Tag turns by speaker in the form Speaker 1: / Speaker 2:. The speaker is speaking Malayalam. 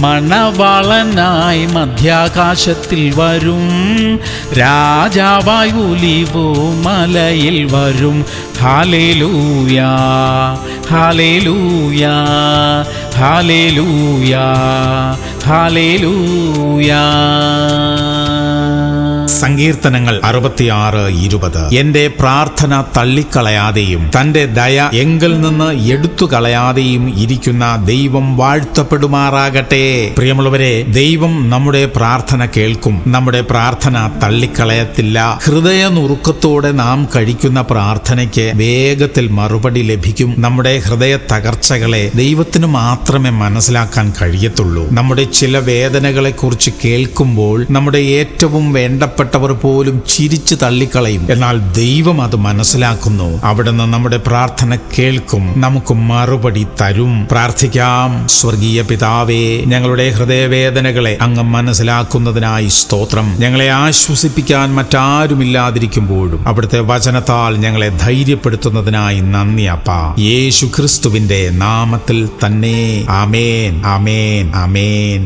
Speaker 1: മണവാളനായി മധ്യാകാശത്തിൽ വരും, രാജാവായി ഒലിവോ മലയിൽ വരും. Hallelujah hallelujah hallelujah hallelujah.
Speaker 2: സങ്കീർത്തനങ്ങൾ 66:20. എന്റെ പ്രാർത്ഥന തള്ളിക്കളയാതെയും തന്റെ ദയ എങ്കിൽ നിന്ന് എടുത്തു കളയാതെയും ഇരിക്കുന്ന ദൈവം വാഴ്ത്തപ്പെടുമാറാകട്ടെ. പ്രിയമുള്ളവരെ, ദൈവം നമ്മുടെ പ്രാർത്ഥന കേൾക്കും, നമ്മുടെ പ്രാർത്ഥന തള്ളിക്കളയത്തില്ല. ഹൃദയനുറുക്കത്തോടെ നാം കഴിക്കുന്ന പ്രാർത്ഥനയ്ക്ക് വേഗത്തിൽ മറുപടി ലഭിക്കും. നമ്മുടെ ഹൃദയ തകർച്ചകളെ ദൈവത്തിന് മാത്രമേ മനസ്സിലാക്കാൻ കഴിയത്തുള്ളൂ. നമ്മുടെ ചില വേദനകളെ കുറിച്ച് കേൾക്കുമ്പോൾ നമ്മുടെ ഏറ്റവും വേണ്ടപ്പെട്ടവർ പോലും ചിരിച്ചു തള്ളിക്കളയും. എന്നാൽ ദൈവം അത് മനസ്സിലാക്കുന്നു. അവിടുന്ന് നമ്മുടെ പ്രാർത്ഥന കേൾക്കും, നമുക്ക് മറുപടി തരും. പ്രാർത്ഥിക്കാം. സ്വർഗീയ പിതാവേ, ഞങ്ങളുടെ ഹൃദയവേദനകളെ അങ്ങ് മനസ്സിലാക്കുന്നതിനായി സ്തോത്രം. ഞങ്ങളെ ആശ്വസിപ്പിക്കാൻ മറ്റാരുമില്ലാതിരിക്കുമ്പോഴും അവിടുത്തെ വചനത്താൽ ഞങ്ങളെ ധൈര്യപ്പെടുത്തുന്നതിനായി നന്ദി അപ്പാ. യേശു ക്രിസ്തുവിന്റെ നാമത്തിൽ തന്നെ. ആമേൻ ആമേൻ ആമേൻ.